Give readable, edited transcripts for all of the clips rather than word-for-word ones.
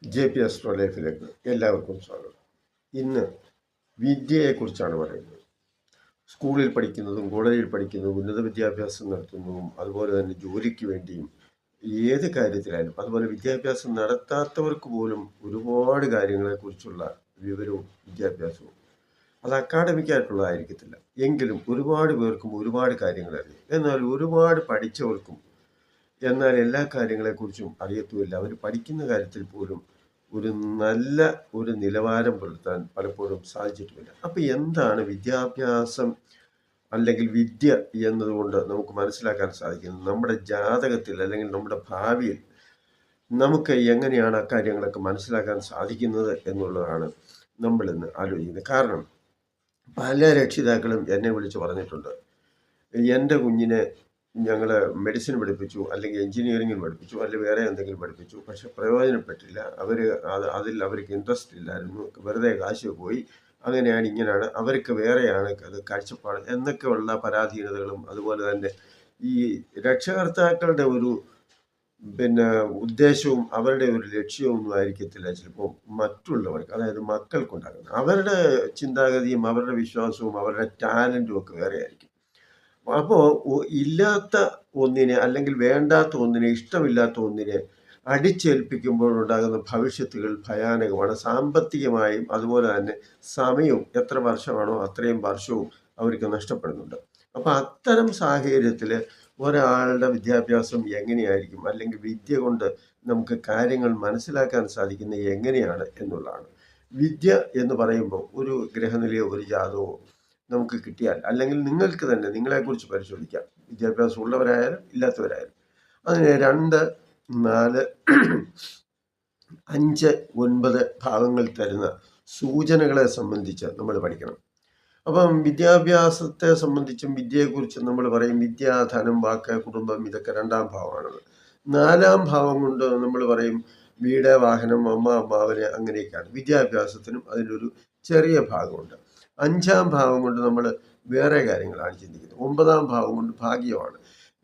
JP Astro ലൈഫിലേക്ക് എല്ലാവർക്കും സ്വാഗതം. ഇന്ന് വിദ്യയെക്കുറിച്ചാണ് പറയുന്നത്. സ്കൂളിൽ പഠിക്കുന്നതും കോളേജിൽ പഠിക്കുന്നതും ഉന്നത വിദ്യാഭ്യാസം നടത്തുന്നതും അതുപോലെ തന്നെ ജോലിക്ക് വേണ്ടിയും ഏത് കാര്യത്തിലായാലും, അതുപോലെ വിദ്യാഭ്യാസം നടത്താത്തവർക്ക് പോലും ഒരുപാട് കാര്യങ്ങളെക്കുറിച്ചുള്ള വിവരവും വിദ്യാഭ്യാസവും അത് അക്കാഡമിക്കായിട്ടുള്ളതായിരിക്കത്തില്ല. എങ്കിലും ഒരുപാട് പേർക്കും ഒരുപാട് കാര്യങ്ങൾ അറിയാം. എന്നാൽ ഒരുപാട് പഠിച്ചവർക്കും എന്നാൽ എല്ലാ കാര്യങ്ങളെക്കുറിച്ചും അറിയത്തുമില്ല. അവർ പഠിക്കുന്ന കാര്യത്തിൽ പോലും ഒരു നല്ല ഒരു നിലവാരം പുലർത്താൻ പലപ്പോഴും സാധിച്ചിട്ടുമില്ല. അപ്പോൾ എന്താണ് വിദ്യാഭ്യാസം അല്ലെങ്കിൽ വിദ്യ എന്നതുകൊണ്ട് നമുക്ക് മനസ്സിലാക്കാൻ സാധിക്കുന്നത്? നമ്മുടെ ജാതകത്തിൽ അല്ലെങ്കിൽ നമ്മുടെ ഭാവിയിൽ നമുക്ക് എങ്ങനെയാണ് അക്കാര്യങ്ങളൊക്കെ മനസ്സിലാക്കാൻ സാധിക്കുന്നത് എന്നുള്ളതാണ് നമ്മൾ ഇന്ന് ആലോചിക്കുന്നത്. കാരണം പല രക്ഷിതാക്കളും എന്നെ വിളിച്ച് പറഞ്ഞിട്ടുണ്ട്, എൻ്റെ കുഞ്ഞിനെ ഞങ്ങൾ മെഡിസിൻ പഠിപ്പിച്ചു, അല്ലെങ്കിൽ എഞ്ചിനീയറിംഗിന് പഠിപ്പിച്ചു, അല്ലെങ്കിൽ വേറെ എന്തെങ്കിലും പഠിപ്പിച്ചു, പക്ഷെ പ്രയോജനപ്പെട്ടില്ല. അതിൽ അവർക്ക് ഇൻട്രസ്റ്റ് ഇല്ലായിരുന്നു, വെറുതെ കാശ് പോയി, അങ്ങനെയാണ് ഇങ്ങനെയാണ്, അവർക്ക് വേറെയാണ് അത് കാഴ്ചപ്പാട് എന്നൊക്കെയുള്ള പരാധീനതകളും അതുപോലെ തന്നെ ഈ രക്ഷകർത്താക്കളുടെ ഒരു ഉദ്ദേശവും അവരുടെ ഒരു ലക്ഷ്യവും ആയിരിക്കത്തില്ല ചിലപ്പോൾ മറ്റുള്ളവർക്ക്, അതായത് മക്കൾക്കുണ്ടാകുന്നത്. അവരുടെ ചിന്താഗതിയും അവരുടെ വിശ്വാസവും അവരുടെ ടാലൻറ്റും ഒക്കെ വേറെ ആയിരിക്കും. അപ്പോൾ ഇല്ലാത്ത ഒന്നിനെ അല്ലെങ്കിൽ വേണ്ടാത്ത ഒന്നിനെ, ഇഷ്ടമില്ലാത്ത ഒന്നിനെ അടിച്ചേൽപ്പിക്കുമ്പോഴുണ്ടാകുന്ന ഭവിഷ്യത്തുകൾ ഭയാനകമാണ്. സാമ്പത്തികമായും അതുപോലെ തന്നെ സമയവും, എത്ര വർഷമാണോ അത്രയും വർഷവും അവർക്ക് നഷ്ടപ്പെടുന്നുണ്ട്. അപ്പോൾ അത്തരം സാഹചര്യത്തിൽ ഒരാളുടെ വിദ്യാഭ്യാസം എങ്ങനെയായിരിക്കും, അല്ലെങ്കിൽ വിദ്യ കൊണ്ട് നമുക്ക് കാര്യങ്ങൾ മനസ്സിലാക്കാൻ സാധിക്കുന്നത് എങ്ങനെയാണ് എന്നുള്ളതാണ്. വിദ്യ എന്ന് പറയുമ്പോൾ ഒരു ഗ്രഹനിലയോ ഒരു ജാതകമോ നമുക്ക് കിട്ടിയാൽ, അല്ലെങ്കിൽ നിങ്ങൾക്ക് തന്നെ നിങ്ങളെക്കുറിച്ച് പരിശോധിക്കാം, വിദ്യാഭ്യാസം ഉള്ളവരായാലും ഇല്ലാത്തവരായാലും. അതിന് 2, 4, 5, 9 ഭാവങ്ങൾ തരുന്ന സൂചനകളെ സംബന്ധിച്ച് നമ്മൾ പഠിക്കണം. അപ്പം വിദ്യാഭ്യാസത്തെ സംബന്ധിച്ചും വിദ്യയെക്കുറിച്ചും നമ്മൾ പറയും വിദ്യ, ധനം, വാക്ക്, കുടുംബം, ഇതൊക്കെ 2ാം ഭാവമാണത്. 4ാം ഭാവം കൊണ്ട് നമ്മൾ പറയും വീട്, വാഹനം, അമ്മ, അമ്മാവന്, അങ്ങനെയൊക്കെയാണ്. വിദ്യാഭ്യാസത്തിനും അതിലൊരു ചെറിയ ഭാഗമുണ്ട്. 5ാം ഭാവം കൊണ്ട് നമ്മൾ വേറെ കാര്യങ്ങളാണ് ചിന്തിക്കുന്നത്. 9ാം ഭാവം കൊണ്ട് ഭാഗ്യമാണ്.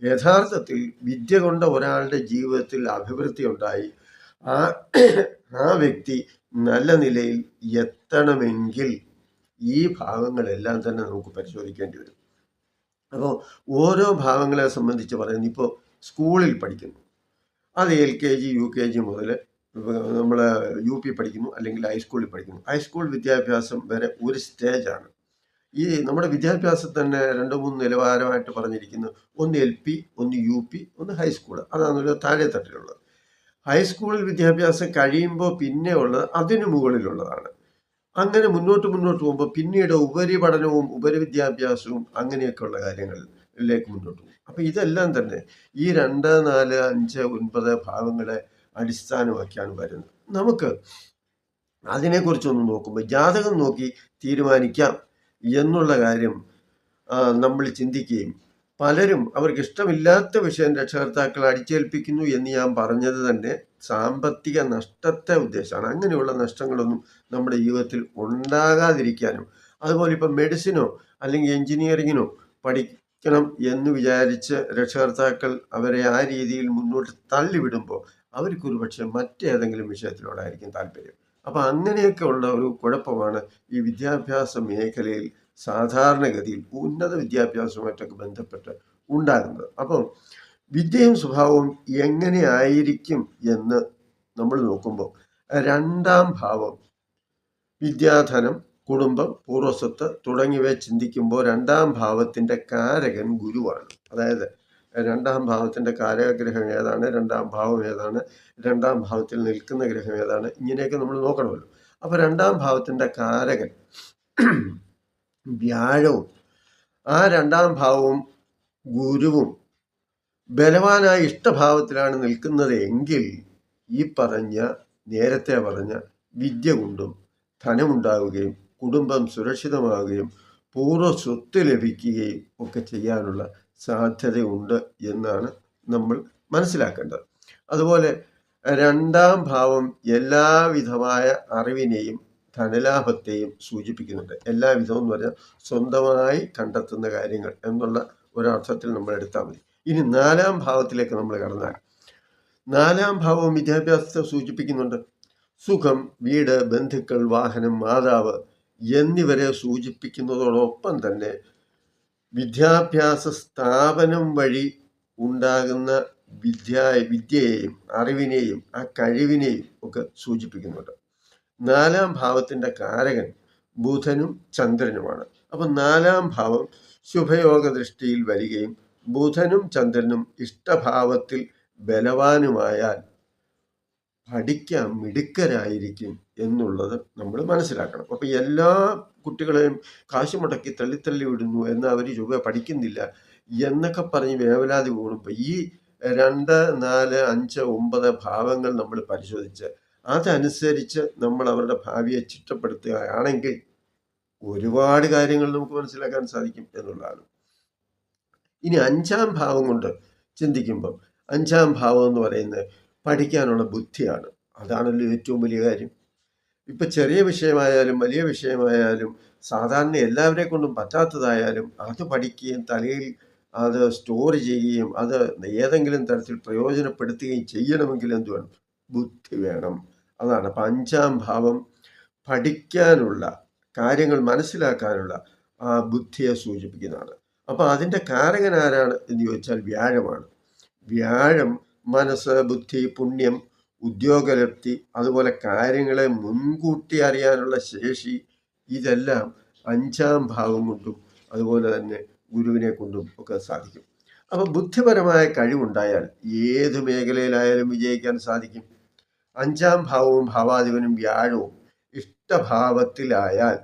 യഥാർത്ഥത്തിൽ വിദ്യ കൊണ്ട് ഒരാളുടെ ജീവിതത്തിൽ അഭിവൃദ്ധി ഉണ്ടായി ആ വ്യക്തി നല്ല നിലയിൽ എത്തണമെങ്കിൽ ഈ ഭാവങ്ങളെല്ലാം തന്നെ നമുക്ക് പരിശോധിക്കേണ്ടി വരും. അപ്പോൾ ഓരോ ഭാവങ്ങളെ സംബന്ധിച്ച് പറയുന്നത്, ഇപ്പോൾ സ്കൂളിൽ പഠിക്കുന്നു, അത് LKG UKG മുതൽ നമ്മൾ UP പഠിക്കുന്നു, അല്ലെങ്കിൽ ഹൈസ്കൂളിൽ പഠിക്കുന്നു. ഹൈസ്കൂൾ വിദ്യാഭ്യാസം വരെ ഒരു സ്റ്റേജാണ്. ഈ നമ്മുടെ വിദ്യാഭ്യാസം തന്നെ 2-3 നിലവാരമായിട്ട് പറഞ്ഞിരിക്കുന്നു. ഒന്ന് LP, ഒന്ന് UP, ഒന്ന് ഹൈസ്കൂൾ. അതാണല്ലോ താഴെ തട്ടിലുള്ളത്. ഹൈസ്കൂളിൽ വിദ്യാഭ്യാസം കഴിയുമ്പോൾ പിന്നെ ഉള്ളത് അതിനു മുകളിലുള്ളതാണ്. അങ്ങനെ മുന്നോട്ട് പോകുമ്പോൾ പിന്നീട് ഉപരിപഠനവും ഉപരിവിദ്യാഭ്യാസവും അങ്ങനെയൊക്കെയുള്ള കാര്യങ്ങളിലേക്ക് മുന്നോട്ട് പോകും. അപ്പം ഇതെല്ലാം തന്നെ ഈ 2, 4, 5, 9 ഭാവങ്ങളെ അടിസ്ഥാനമാക്കിയാണ് വരുന്നത്. നമുക്ക് അതിനെക്കുറിച്ചൊന്ന് നോക്കുമ്പോൾ ജാതകം നോക്കി തീരുമാനിക്കാം എന്നുള്ള കാര്യം നമ്മൾ ചിന്തിക്കുകയും, പലരും അവർക്ക് ഇഷ്ടമില്ലാത്ത വിഷയം രക്ഷകർത്താക്കൾ അടിച്ചേൽപ്പിക്കുന്നു എന്ന് ഞാൻ പറഞ്ഞത് തന്നെ സാമ്പത്തിക നഷ്ടത്തെ ഉദ്ദേശമാണ്. അങ്ങനെയുള്ള നഷ്ടങ്ങളൊന്നും നമ്മുടെ ജീവിതത്തിൽ ഉണ്ടാകാതിരിക്കാനും, അതുപോലെ ഇപ്പം മെഡിസിനോ അല്ലെങ്കിൽ എഞ്ചിനീയറിങ്ങിനോ പഠിക്കണം എന്ന് വിചാരിച്ച് രക്ഷകർത്താക്കൾ അവരെ ആ രീതിയിൽ മുന്നോട്ട് തള്ളിവിടുമ്പോൾ അവർക്കൊരു പക്ഷേ മറ്റേതെങ്കിലും വിഷയത്തിനോടായിരിക്കും താല്പര്യം. അപ്പം അങ്ങനെയൊക്കെ ഉള്ള ഒരു കുഴപ്പമാണ് ഈ വിദ്യാഭ്യാസ മേഖലയിൽ സാധാരണഗതിയിൽ ഉന്നത വിദ്യാഭ്യാസവുമായിട്ടൊക്കെ ബന്ധപ്പെട്ട് ഉണ്ടാകുന്നത്. അപ്പം വിദ്യയും സ്വഭാവവും എങ്ങനെയായിരിക്കും എന്ന് നമ്മൾ നോക്കുമ്പോൾ 2ാം ഭാവം വിദ്യാധനം, കുടുംബം, പൂർവ്വസ്വത്ത് തുടങ്ങിയവയെ ചിന്തിക്കുമ്പോൾ 2ാം ഭാവത്തിൻ്റെ കാരകൻ ഗുരുവാണ്. അതായത് 2ാം ഭാവത്തിൻ്റെ കാരകഗ്രഹം ഏതാണ്, 2ാം ഭാവം ഏതാണ്, 2ാം ഭാവത്തിൽ നിൽക്കുന്ന ഗ്രഹം ഏതാണ്, ഇങ്ങനെയൊക്കെ നമ്മൾ നോക്കണമല്ലോ. അപ്പോൾ 2ാം ഭാവത്തിൻ്റെ കാരകൻ വ്യാഴവും ആ 2ാം ഭാവവും ഗുരുവും ബലവാനായ ഇഷ്ടഭാവത്തിലാണ് നിൽക്കുന്നത് എങ്കിൽ ഈ നേരത്തെ പറഞ്ഞ വിദ്യ കൊണ്ടും ധനമുണ്ടാവുകയും കുടുംബം സുരക്ഷിതമാവുകയും പൂർവ്വ സ്വത്ത് ലഭിക്കുകയും ഒക്കെ ചെയ്യാനുള്ള സാധ്യതയുണ്ട് എന്നാണ് നമ്മൾ മനസ്സിലാക്കേണ്ടത്. അതുപോലെ 2ാം ഭാവം എല്ലാവിധമായ അറിവിനെയും ധനലാഭത്തെയും സൂചിപ്പിക്കുന്നുണ്ട്. എല്ലാവിധം എന്ന് പറഞ്ഞാൽ സ്വന്തമായി കണ്ടെത്തുന്ന കാര്യങ്ങൾ എന്നുള്ള ഒരർത്ഥത്തിൽ നമ്മൾ എടുത്താൽ മതി. ഇനി 4ാം ഭാവത്തിലേക്ക് നമ്മൾ കടന്നാൽ 4ാം ഭാവവും വിദ്യാഭ്യാസത്തെ സൂചിപ്പിക്കുന്നുണ്ട്. സുഖം, വീട്, ബന്ധുക്കൾ, വാഹനം, മാതാവ് എന്നിവരെ സൂചിപ്പിക്കുന്നതോടൊപ്പം തന്നെ വിദ്യാഭ്യാസ സ്ഥാപനം വഴി ഉണ്ടാകുന്ന വിദ്യയെയും അറിവിനെയും ആ കഴിവിനെയും ഒക്കെ സൂചിപ്പിക്കുന്നുണ്ട്. 4-ാം ഭാവത്തിൻ്റെ കാരകൻ ബുധനും ചന്ദ്രനുമാണ്. അപ്പം 4-ാം ഭാവം ശുഭയോഗ ദൃഷ്ടിയിൽ വരികയും ബുധനും ചന്ദ്രനും ഇഷ്ടഭാവത്തിൽ ബലവാനുമായാൽ പഠിക്കാൻ മിടുക്കരായിരിക്കും എന്നുള്ളത് നമ്മൾ മനസ്സിലാക്കണം. അപ്പം എല്ലാ കുട്ടികളെയും കാശ് മുടക്കി തള്ളി വിടുന്നു, എന്നാൽ അവർ ചൊവ്വ പഠിക്കുന്നില്ല എന്നൊക്കെ പറഞ്ഞ് വേവലാതി കൂടുമ്പോൾ ഈ 2, 4, 5, 9 ഭാവങ്ങൾ നമ്മൾ പരിശോധിച്ച് അതനുസരിച്ച് നമ്മൾ അവരുടെ ഭാവിയെ ചിട്ടപ്പെടുത്തുകയാണെങ്കിൽ ഒരുപാട് കാര്യങ്ങൾ നമുക്ക് മനസ്സിലാക്കാൻ സാധിക്കും എന്നുള്ളതാണ്. ഇനി 5-ാം ഭാവം കൊണ്ട് ചിന്തിക്കുമ്പോൾ 5-ാം ഭാവം എന്ന് പറയുന്നത് പഠിക്കാനുള്ള ബുദ്ധിയാണ്. അതാണല്ലോ ഏറ്റവും വലിയ കാര്യം. ഇപ്പം ചെറിയ വിഷയമായാലും വലിയ വിഷയമായാലും സാധാരണ എല്ലാവരെ കൊണ്ടും പറ്റാത്തതായാലും അത് പഠിക്കുകയും തലയിൽ അത് സ്റ്റോർ ചെയ്യുകയും അത് ഏതെങ്കിലും തരത്തിൽ പ്രയോജനപ്പെടുത്തുകയും ചെയ്യണമെങ്കിൽ എന്ത് വേണം? ബുദ്ധി വേണം. അതാണ്. അപ്പം 5-ാം ഭാവം പഠിക്കാനുള്ള കാര്യങ്ങൾ മനസ്സിലാക്കാനുള്ള ആ ബുദ്ധിയെ സൂചിപ്പിക്കുന്നതാണ്. അപ്പം അതിൻ്റെ കാരകൻ ആരാണ് എന്ന് ചോദിച്ചാൽ വ്യാഴമാണ്. വ്യാഴം മനസ്സ്, ബുദ്ധി, പുണ്യം, ഉദ്യോഗലബ്ധി, അതുപോലെ കാര്യങ്ങളെ മുൻകൂട്ടി അറിയാനുള്ള ശേഷി, ഇതെല്ലാം 5-ാം ഭാവം കൊണ്ടും അതുപോലെ തന്നെ ഗുരുവിനെ കൊണ്ടും ഒക്കെ സാധിക്കും. അപ്പം ബുദ്ധിപരമായ കഴിവുണ്ടായാൽ ഏത് മേഖലയിലായാലും വിജയിക്കാൻ സാധിക്കും. 5-ാം ഭാവവും ഭാവാധിപനും വ്യാഴവും ഇഷ്ടഭാവത്തിലായാൽ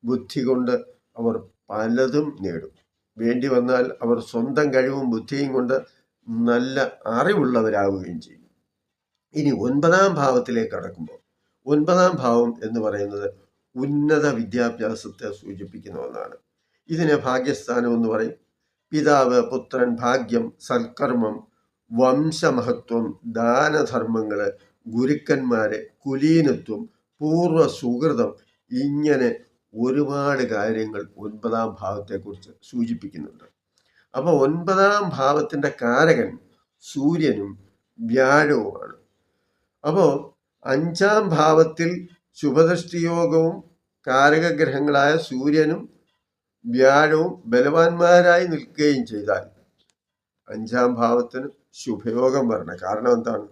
ബുദ്ധി കൊണ്ട് അവർ പലതും നേടും. വേണ്ടി വന്നാൽ അവർ സ്വന്തം കഴിവും ബുദ്ധിയും കൊണ്ട് നല്ല അറിവുള്ളവരാകുകയും ചെയ്യും. ഇനി 9-ാം ഭാവത്തിലേക്ക് കടക്കുമ്പോൾ 9-ാം ഭാവം എന്ന് പറയുന്നത് ഉന്നത വിദ്യാഭ്യാസത്തെ സൂചിപ്പിക്കുന്ന ഒന്നാണ്. ഇതിനെ ഭാഗ്യസ്ഥാനം എന്ന് പറയും. പിതാവ്, പുത്രൻ, ഭാഗ്യം, സൽക്കർമ്മം, വംശമഹത്വം, ദാനധർമ്മങ്ങള്, ഗുരുക്കന്മാരെ, കുലീനത്വം, പൂർവ്വ സുഹൃതം, ഇങ്ങനെ ഒരുപാട് കാര്യങ്ങൾ 9-ാം ഭാവത്തെക്കുറിച്ച് സൂചിപ്പിക്കുന്നുണ്ട്. അപ്പോൾ 9-ാം ഭാവത്തിൻ്റെ കാരകൻ സൂര്യനും വ്യാഴവുമാണ്. അപ്പോൾ 5-ാം ഭാവത്തിൽ ശുഭദൃഷ്ടിയോഗവും കാരകഗ്രഹങ്ങളായ സൂര്യനും വ്യാഴവും ബലവാന്മാരായി നിൽക്കുകയും ചെയ്താൽ 5-ാം ഭാവത്തിന് ശുഭയോഗം വരണം. കാരണം എന്താണ്?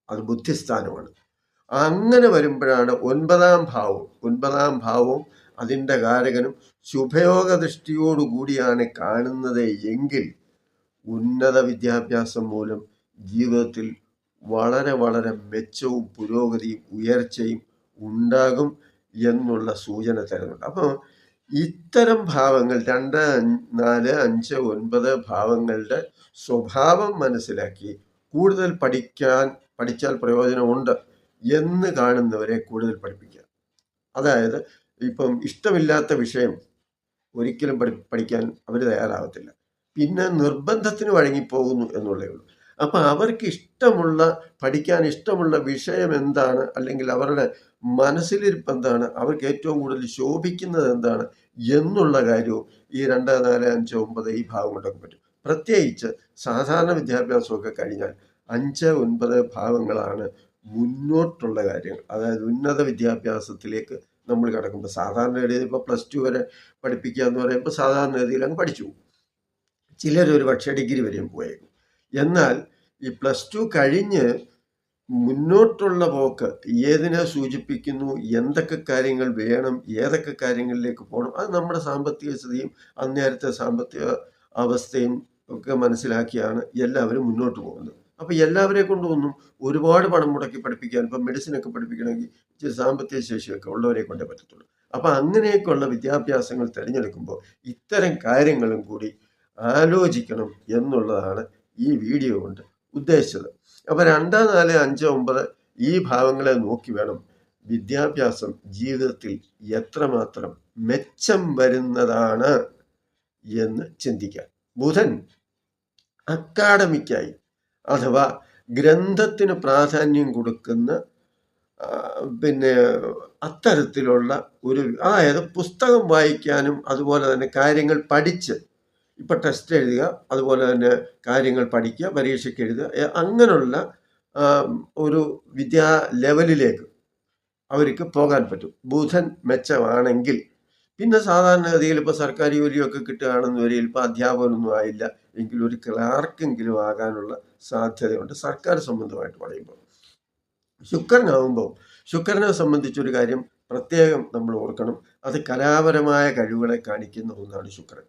അത് ബുദ്ധിസ്ഥാനമാണ്. അങ്ങനെ വരുമ്പോഴാണ് 9-ാം ഭാവവും അതിൻ്റെ കാരകനും ശുഭയോഗ ദൃഷ്ടിയോടുകൂടിയാണ് കാണുന്നത് എങ്കിൽ ഉന്നത വിദ്യാഭ്യാസം മൂലം ജീവിതത്തിൽ വളരെ വളരെ മെച്ചവും പുരോഗതിയും ഉയർച്ചയും ഉണ്ടാകും എന്നുള്ള സൂചന തരുന്നുണ്ട്. അപ്പോൾ ഇത്തരം ഭാവങ്ങൾ 2, 4, 5, 9 ഭാവങ്ങളുടെ സ്വഭാവം മനസ്സിലാക്കി കൂടുതൽ പഠിച്ചാൽ പ്രയോജനമുണ്ട് എന്ന് കാണുന്നവരെ കൂടുതൽ പഠിപ്പിക്കുക. അതായത് ഇപ്പം ഇഷ്ടമില്ലാത്ത വിഷയം ഒരിക്കലും പഠിക്കാൻ അവർ തയ്യാറാവത്തില്ല. പിന്നെ നിർബന്ധത്തിന് വഴങ്ങിപ്പോകുന്നു എന്നുള്ളേ ഉള്ളൂ. അപ്പം അവർക്ക് പഠിക്കാൻ ഇഷ്ടമുള്ള വിഷയം എന്താണ്, അല്ലെങ്കിൽ അവരുടെ മനസ്സിലിരിപ്പ് എന്താണ്, അവർക്ക് ഏറ്റവും കൂടുതൽ ശോഭിക്കുന്നത് എന്താണ് എന്നുള്ള കാര്യവും ഈ 2, 4, 5, 9 ഈ ഭാവം കൊണ്ടൊക്കെ പറ്റും. പ്രത്യേകിച്ച് സാധാരണ വിദ്യാഭ്യാസമൊക്കെ കഴിഞ്ഞാൽ 5, 9 ഭാവങ്ങളാണ് മുന്നോട്ടുള്ള കാര്യങ്ങൾ. അതായത് ഉന്നത വിദ്യാഭ്യാസത്തിലേക്ക് നമ്മൾ കിടക്കുമ്പോൾ സാധാരണ ഗതിയിൽ ഇപ്പോൾ +2 വരെ പഠിപ്പിക്കുക എന്ന് പറയുമ്പോൾ സാധാരണ ഗതിയിൽ അങ്ങ് പഠിച്ചു പോകും. ചിലരൊരു പക്ഷേ ഡിഗ്രി വരെയും പോയേക്കും. എന്നാൽ ഈ +2 കഴിഞ്ഞ് മുന്നോട്ടുള്ള പോക്ക് ഏതിനെ സൂചിപ്പിക്കുന്നു, എന്തൊക്കെ കാര്യങ്ങൾ വേണം, ഏതൊക്കെ കാര്യങ്ങളിലേക്ക് പോകണം, അത് നമ്മുടെ സാമ്പത്തിക സ്ഥിതിയും അന്നേരത്തെ സാമ്പത്തിക അവസ്ഥയും ഒക്കെ മനസ്സിലാക്കിയാണ് എല്ലാവരും മുന്നോട്ട് പോകുന്നത്. അപ്പോൾ എല്ലാവരെ കൊണ്ടൊന്നും ഒരുപാട് പണം മുടക്കി പഠിപ്പിക്കാൻ, ഇപ്പം മെഡിസിനൊക്കെ പഠിപ്പിക്കണമെങ്കിൽ ഇച്ചിരി സാമ്പത്തിക ശേഷിയൊക്കെ ഉള്ളവരെ കൊണ്ടേ പറ്റത്തുള്ളൂ. അപ്പം അങ്ങനെയൊക്കെയുള്ള വിദ്യാഭ്യാസങ്ങൾ തിരഞ്ഞെടുക്കുമ്പോൾ ഇത്തരം കാര്യങ്ങളും കൂടി ആലോചിക്കണം എന്നുള്ളതാണ് ഈ വീഡിയോ കൊണ്ട് ഉദ്ദേശിച്ചത്. അപ്പോൾ 2, 4, 5, 9 ഈ ഭാവങ്ങളെ നോക്കി വേണം വിദ്യാഭ്യാസം ജീവിതത്തിൽ എത്രമാത്രം മെച്ചം വരുന്നതാണ് എന്ന് ചിന്തിക്കാൻ. ബുധൻ അക്കാഡമിക്കായി അഥവാ ഗ്രന്ഥത്തിന് പ്രാധാന്യം കൊടുക്കുന്ന പിന്നെ അത്തരത്തിലുള്ള അതായത് പുസ്തകം വായിക്കാനും അതുപോലെ തന്നെ കാര്യങ്ങൾ പഠിച്ച് ഇപ്പം ടെസ്റ്റ് എഴുതുക, അതുപോലെ തന്നെ കാര്യങ്ങൾ പഠിക്കുക, പരീക്ഷയ്ക്ക് എഴുതുക, അങ്ങനെയുള്ള ഒരു വിദ്യാ ലെവലിലേക്ക് അവർക്ക് പോകാൻ പറ്റും. ബുധൻ മെച്ചമാണെങ്കിൽ പിന്നെ സാധാരണഗതിയിൽ ഇപ്പോൾ സർക്കാർ ജോലിയൊക്കെ കിട്ടുകയാണെന്ന് വരികയിൽ ഇപ്പോൾ അധ്യാപകനൊന്നും ആയില്ല എങ്കിലും ഒരു ക്ലാർക്കെങ്കിലും ആകാനുള്ള സാധ്യതയുണ്ട് സർക്കാർ സംബന്ധമായിട്ട് പറയുമ്പോൾ. ശുക്രനാകുമ്പോൾ ശുക്രനെ സംബന്ധിച്ചൊരു കാര്യം പ്രത്യേകം നമ്മൾ ഓർക്കണം. അത് കലാപരമായ കഴിവുകളെ കാണിക്കുന്ന ഒന്നാണ് ശുക്രൻ.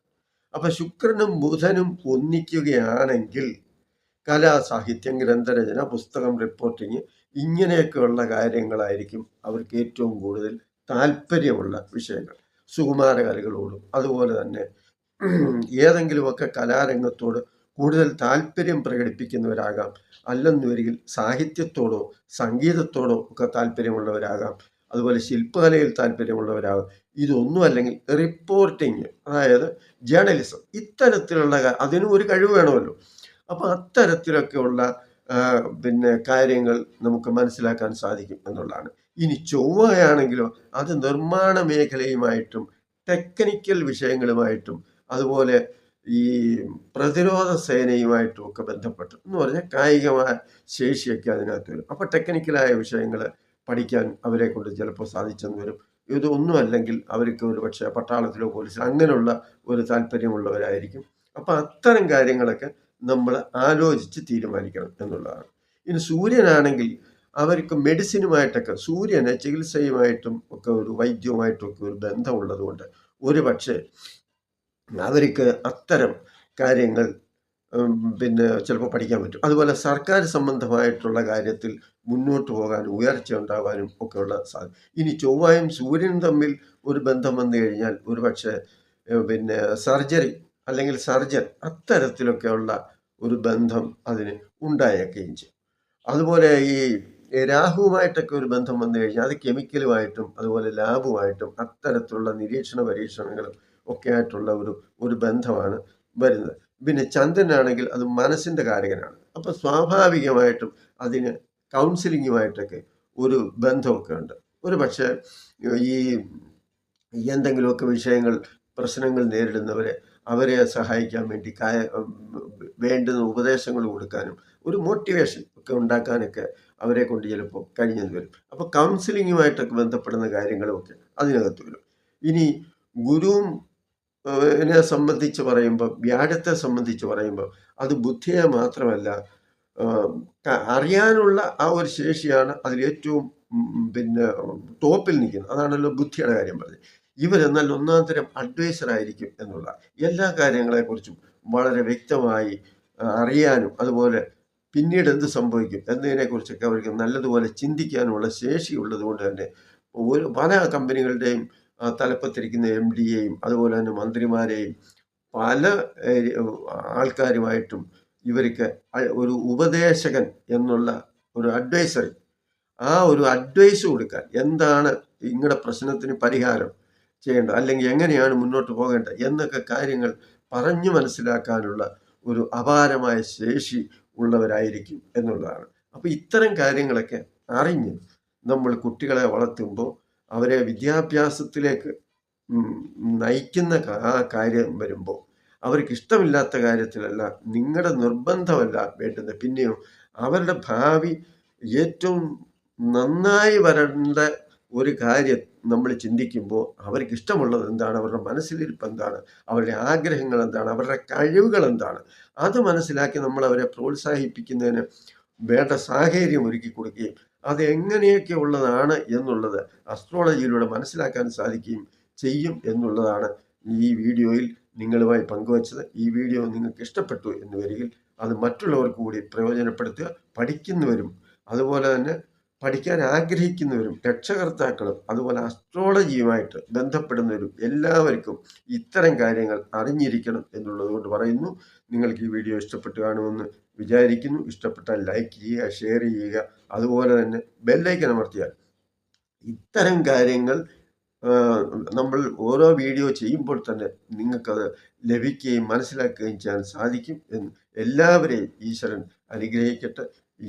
അപ്പൊ ശുക്രനും ബുധനും ഒന്നിക്കുകയാണെങ്കിൽ കലാ, സാഹിത്യം, ഗ്രന്ഥരചന, പുസ്തകം, റിപ്പോർട്ടിങ് ഇങ്ങനെയൊക്കെയുള്ള കാര്യങ്ങളായിരിക്കും അവർക്ക് ഏറ്റവും കൂടുതൽ താല്പര്യമുള്ള വിഷയങ്ങൾ. സുകുമാര കലകളോടും അതുപോലെ തന്നെ ഏതെങ്കിലുമൊക്കെ കലാരംഗത്തോട് കൂടുതൽ താല്പര്യം പ്രകടിപ്പിക്കുന്നവരാകാം. അല്ലെന്നുവരികിൽ സാഹിത്യത്തോടോ സംഗീതത്തോടോ ഒക്കെ താല്പര്യമുള്ളവരാകാം. അതുപോലെ ശില്പകലയിൽ താല്പര്യമുള്ളവരാകും. ഇതൊന്നും അല്ലെങ്കിൽ റിപ്പോർട്ടിങ്, അതായത് ജേർണലിസം, ഇത്തരത്തിലുള്ള അതിനും ഒരു കഴിവ് വേണമല്ലോ. അപ്പൊ അത്തരത്തിലൊക്കെയുള്ള കാര്യങ്ങൾ നമുക്ക് മനസ്സിലാക്കാൻ സാധിക്കും എന്നുള്ളതാണ്. ഇനി ചൊവ്വയാണെങ്കിലോ അത് നിർമ്മാണ മേഖലയുമായിട്ടും ടെക്നിക്കൽ വിഷയങ്ങളുമായിട്ടും അതുപോലെ ഈ പ്രതിരോധ സേനയുമായിട്ടും ഒക്കെ ബന്ധപ്പെട്ട് എന്ന് പറഞ്ഞാൽ കായികമായ ശേഷിയൊക്കെ അതിനകത്ത് വരും. അപ്പൊ ടെക്നിക്കലായ വിഷയങ്ങൾ പഠിക്കാൻ അവരെ കൊണ്ട് ചിലപ്പോൾ സാധിച്ചെന്ന് വരും. ഇതൊന്നും അല്ലെങ്കിൽ അവർക്ക് ഒരു പക്ഷേ പട്ടാളത്തിലോ പോലീസിലോ അങ്ങനെയുള്ള ഒരു താല്പര്യമുള്ളവരായിരിക്കും. അപ്പൊ അത്തരം കാര്യങ്ങളൊക്കെ നമ്മൾ ആലോചിച്ച് തീരുമാനിക്കണം എന്നുള്ളതാണ്. ഇനി സൂര്യനാണെങ്കിൽ അവർക്ക് മെഡിസിനുമായിട്ടൊക്കെ, സൂര്യന് ചികിത്സയുമായിട്ടും ഒക്കെ ഒരു വൈദ്യവുമായിട്ടും ഒക്കെ ഒരു ബന്ധമുള്ളത് കൊണ്ട് ഒരു പക്ഷേ അവർക്ക് അത്തരം കാര്യങ്ങൾ ചിലപ്പോൾ പഠിക്കാൻ പറ്റും. അതുപോലെ സർക്കാർ സംബന്ധമായിട്ടുള്ള കാര്യത്തിൽ മുന്നോട്ട് പോകാനും ഉയർച്ച ഉണ്ടാകാനും ഒക്കെയുള്ള സാധ്യത. ഇനി ചൊവ്വയും സൂര്യനും തമ്മിൽ ഒരു ബന്ധം വന്നു കഴിഞ്ഞാൽ ഒരു പക്ഷേ സർജറി അല്ലെങ്കിൽ സർജൻ അത്തരത്തിലൊക്കെയുള്ള ഒരു ബന്ധം അതിന് ഉണ്ടായേക്കുകയും ചെയ്യും. അതുപോലെ ഈ രാഹുവുമായിട്ടൊക്കെ ഒരു ബന്ധം വന്നു കഴിഞ്ഞാൽ അത് കെമിക്കലുമായിട്ടും അതുപോലെ ലാബുമായിട്ടും അത്തരത്തിലുള്ള നിരീക്ഷണ പരീക്ഷണങ്ങളും ഒക്കെ ആയിട്ടുള്ള ഒരു ബന്ധമാണ് വരുന്നത്. പിന്നെ ചന്ദ്രനാണെങ്കിൽ അത് മനസ്സിന്റെ കാരകനാണ്. അപ്പൊ സ്വാഭാവികമായിട്ടും അതിന് കൗൺസിലിങ്ങുമായിട്ടൊക്കെ ഒരു ബന്ധമൊക്കെ ഉണ്ട്. ഒരു പക്ഷേ ഈ എന്തെങ്കിലുമൊക്കെ വിഷയങ്ങൾ പ്രശ്നങ്ങൾ നേരിടുന്നവരെ അവരെ സഹായിക്കാൻ വേണ്ടി വേണ്ടുന്ന ഉപദേശങ്ങൾ കൊടുക്കാനും ഒരു മോട്ടിവേഷൻ ഒക്കെ ഉണ്ടാക്കാനൊക്കെ അവരെ കൊണ്ട് ചിലപ്പോൾ കഴിഞ്ഞെന്ന് വരും. അപ്പോൾ കൗൺസിലിങ്ങുമായിട്ടൊക്കെ ബന്ധപ്പെടുന്ന കാര്യങ്ങളും ഒക്കെ അതിനകത്ത് വരും. ഇനി ഗുരുവും നെ സംബന്ധിച്ച് പറയുമ്പോൾ, വ്യാഴത്തെ സംബന്ധിച്ച് പറയുമ്പോൾ അത് ബുദ്ധിയെ മാത്രമല്ല അറിയാനുള്ള ആ ഒരു ശേഷിയാണ് അതിലേറ്റവും ടോപ്പിൽ നിൽക്കുന്നത്. അതാണല്ലോ ബുദ്ധിയുടെ കാര്യം പറഞ്ഞത്. ഇവരെന്നാൽ ഒന്നാം തരം അഡ്വൈസർ ആയിരിക്കും എന്നുള്ള എല്ലാ കാര്യങ്ങളെക്കുറിച്ചും വളരെ വ്യക്തമായി അറിയാനും അതുപോലെ പിന്നീട് എന്ത് സംഭവിക്കും എന്നതിനെക്കുറിച്ചൊക്കെ അവർക്ക് നല്ലതുപോലെ ചിന്തിക്കാനുള്ള ശേഷിയുള്ളത് കൊണ്ട് തന്നെ പല കമ്പനികളുടെയും തലപ്പത്തിരിക്കുന്ന MD-യെയും അതുപോലെ തന്നെ മന്ത്രിമാരെയും പല ആൾക്കാരുമായിട്ടും ഇവർക്ക് ഒരു ഉപദേശകൻ എന്നുള്ള ഒരു അഡ്വൈസറി, ആ ഒരു അഡ്വൈസ് കൊടുക്കാൻ എന്താണ് നിങ്ങളുടെ പ്രശ്നത്തിന് പരിഹാരം ചെയ്യേണ്ടത് അല്ലെങ്കിൽ എങ്ങനെയാണ് മുന്നോട്ട് പോകേണ്ടത് എന്നൊക്കെ കാര്യങ്ങൾ പറഞ്ഞു മനസ്സിലാക്കാനുള്ള ഒരു അപാരമായ ശേഷി ഉള്ളവരായിരിക്കും എന്നുള്ളതാണ്. അപ്പോൾ ഇത്തരം കാര്യങ്ങളൊക്കെ അറിഞ്ഞ് നമ്മൾ കുട്ടികളെ വളർത്തുമ്പോൾ അവരെ വിദ്യാഭ്യാസത്തിലേക്ക് നയിക്കുന്ന ആ കാര്യം വരുമ്പോൾ അവർക്ക് ഇഷ്ടമില്ലാത്ത കാര്യത്തിലല്ല, നിങ്ങളുടെ നിർബന്ധമല്ല വേണ്ടുന്നത്. പിന്നെയോ അവരുടെ ഭാവി ഏറ്റവും നന്നായി വരേണ്ട ഒരു കാര്യം നമ്മൾ ചിന്തിക്കുമ്പോൾ അവർക്ക് ഇഷ്ടമുള്ളത് എന്താണ്, അവരുടെ മനസ്സിലിരിപ്പ് എന്താണ്, അവരുടെ ആഗ്രഹങ്ങൾ എന്താണ്, അവരുടെ കഴിവുകൾ എന്താണ്, അത് മനസ്സിലാക്കി നമ്മൾ അവരെ പ്രോത്സാഹിപ്പിക്കുന്നതിന് വേണ്ട സാഹചര്യം ഒരുക്കി കൊടുക്കുകയും അത് എങ്ങനെയൊക്കെ ഉള്ളതാണ് എന്നുള്ളത് അസ്ട്രോളജിയിലൂടെ മനസ്സിലാക്കാൻ സാധിക്കുകയും ചെയ്യും എന്നുള്ളതാണ് ഈ വീഡിയോയിൽ നിങ്ങളുമായി പങ്കുവച്ചത്. ഈ വീഡിയോ നിങ്ങൾക്ക് ഇഷ്ടപ്പെട്ടു എന്ന് വരികിൽ അത് മറ്റുള്ളവർക്ക് കൂടി പ്രയോജനപ്പെടുത്തുക. പഠിക്കുന്നവരും അതുപോലെ തന്നെ പഠിക്കാൻ ആഗ്രഹിക്കുന്നവരും രക്ഷകർത്താക്കളും അതുപോലെ അസ്ട്രോളജിയുമായിട്ട് ബന്ധപ്പെടുന്നവരും എല്ലാവർക്കും ഇത്തരം കാര്യങ്ങൾ അറിഞ്ഞിരിക്കണം എന്നുള്ളത് കൊണ്ട് പറയുന്നു. നിങ്ങൾക്ക് ഈ വീഡിയോ ഇഷ്ടപ്പെട്ടു കാണുമെന്ന് വിചാരിക്കുന്നു. ഇഷ്ടപ്പെട്ടാൽ ലൈക്ക് ചെയ്യുക, ഷെയർ ചെയ്യുക, അതുപോലെ തന്നെ ബെല്ലൈക്കൺ അമർത്തിയാൽ ഇത്തരം കാര്യങ്ങൾ നമ്മൾ ഓരോ വീഡിയോ ചെയ്യുമ്പോൾ തന്നെ നിങ്ങൾക്കത് ലഭിക്കുകയും മനസ്സിലാക്കുകയും ചെയ്യാൻ സാധിക്കും എന്ന് എല്ലാവരെയും ഈശ്വരൻ അനുഗ്രഹിക്കട്ടെ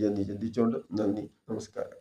എന്ന് ചിന്തിച്ചുകൊണ്ട് നന്ദി, നമസ്കാരം.